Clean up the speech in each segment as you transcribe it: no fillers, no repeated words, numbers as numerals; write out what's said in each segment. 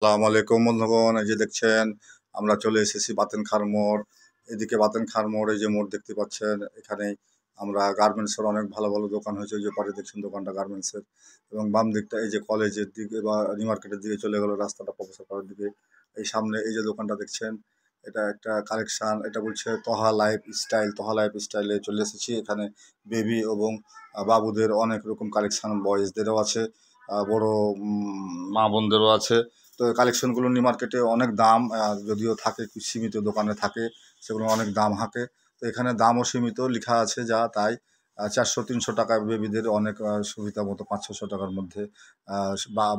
আসসালামু আলাইকুম বন্ধুগণ, এই যে দেখছেন আমরা চলে এসেছি বাতেন খার মোড়। এদিকে বাতেন খার মোড়, এই যে মোড় দেখতে পাচ্ছেন, এখানে আমরা গার্মেন্টসের অনেক ভালো ভালো দোকান হয়েছে। ওই যে পারে দেখছেন দোকানটা গার্মেন্টসের, এবং বাম দিকটা এই যে কলেজের দিকে বা নিউ মার্কেটের দিকে চলে গেল রাস্তাটা, প্রফেসর পাড়ার দিকে। এই সামনে এই যে দোকানটা দেখছেন, এটা একটা কালেকশন, এটা বলছে Taha life style. Taha life স্টাইলে চলে এসেছি। এখানে বেবি এবং বাবুদের অনেক রকম কালেকশন, বয়েজদেরও আছে, বড় মা বোনদেরও আছে। তো কালেকশনগুলো নিউ মার্কেটে অনেক দাম, যদিও থাকে সীমিত দোকানে থাকে, সেগুলো অনেক দাম হাঁকে। তো এখানে দামও সীমিত লেখা আছে, যা তাই 400-300 টাকা বেবিদের অনেক সুবিধা মতো, 500-600 টাকার মধ্যে।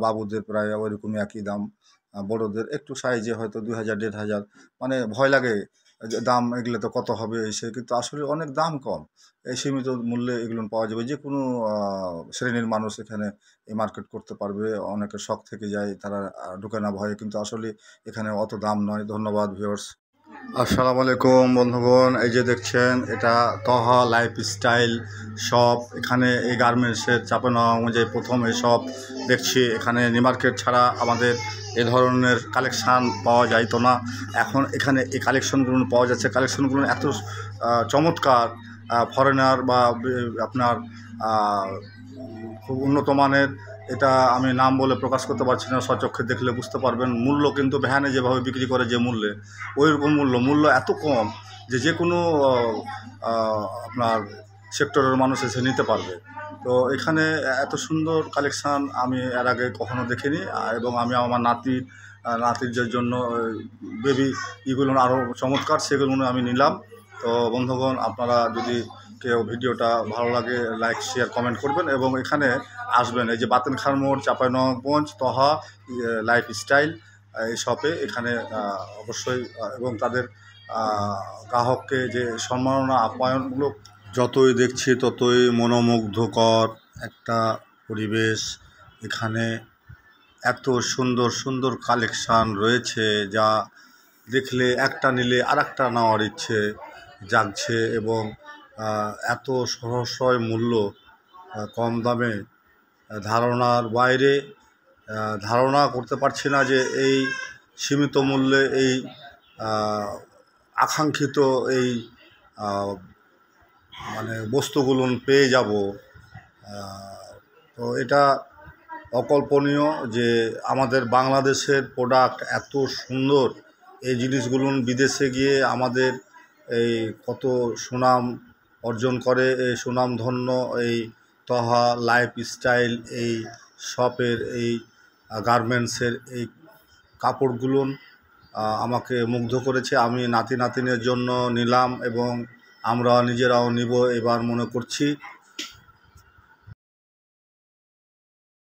বাবুদের প্রায় ওইরকমই একই দাম। বড়োদের একটু সাইজে হয়তো 2000-1500, মানে ভয় লাগে যে দাম এগুলো তো কত হবে এসে, কিন্তু আসলে অনেক দাম কম। এই সীমিত মূল্যে এগুলো পাওয়া যাবে। যে কোনো শ্রেণীর মানুষ এখানে এই মার্কেট করতে পারবে। অনেকের শখ থেকে যায়, তারা ঢুকে না ভয়ে, কিন্তু আসলে এখানে অত দাম নয়। ধন্যবাদ ভিউয়ার্স। আসসালামু আলাইকুম বন্ধুগণ, এই যে দেখছেন এটা তহা লাইফ স্টাইল শপ। এখানে এই গার্মেন্টসের চাপানো অনুযায়ী প্রথম এই শপ দেখছি। এখানে নিউ মার্কেট ছাড়া আমাদের এ ধরনের কালেকশান পাওয়া যাইতো না। এখন এখানে এই কালেকশনগুলো পাওয়া যাচ্ছে। কালেকশনগুলো এত চমৎকার, ফরেনার বা আপনার খুব উন্নত মানের। এটা আমি নাম বলে প্রকাশ করতে পারছি না, স্বচক্ষে দেখলে বুঝতে পারবেন। মূল্য কিন্তু ভ্যানে যেভাবে বিক্রি করে যে মূল্যে, ওইরকম মূল্য এত কম যে যে কোনো আপনার সেক্টরের মানুষ এসে নিতে পারবে। তো এখানে এত সুন্দর কালেকশান আমি এর আগে কখনো দেখিনি, এবং আমি আমার নাতির জন্য বেবি এগুলো আরও চমৎকার, সেগুলো আমি নিলাম। তো বন্ধুগণ, আপনারা যদি কেউ ভিডিওটা ভালো লাগে, লাইক শেয়ার কমেন্ট করবেন, এবং এখানে আসবেন। এই যে বাতেন খার মোড়, চাঁপাইনবাবগঞ্জ, তহা লাইফ স্টাইল এই শপে। এখানে অবশ্যই এবং তাদের গ্রাহককে যে সম্মাননা আপ্যায়নগুলো যতই দেখছি ততই মনোমুগ্ধকর একটা পরিবেশ। এখানে এত সুন্দর সুন্দর কালেকশান রয়েছে, যা দেখলে একটা নিলে আর একটা নেওয়ার ইচ্ছে জাগছে। এবং এত সহসায় মূল্য, কম দামে, ধারণার বাইরে। ধারণা করতে পারছি না যে এই সীমিত মূল্যে এই আকাঙ্ক্ষিত এই মানে বস্তুগুলো পেয়ে যাব। তো এটা অকল্পনীয় যে আমাদের বাংলাদেশের প্রোডাক্ট এত সুন্দর। এই জিনিসগুলো বিদেশে গিয়ে আমাদের এই কত সুনাম অর্জন করে। এই সুনামধন্য এই তহা লাইফ স্টাইল এই শপের এই গার্মেন্টসের এই কাপড়গুলো আমাকে মুগ্ধ করেছে। আমি নাতি নাতিনের জন্য নিলাম, এবং আমরা নিজেরাও নিব এবার মনে করছি।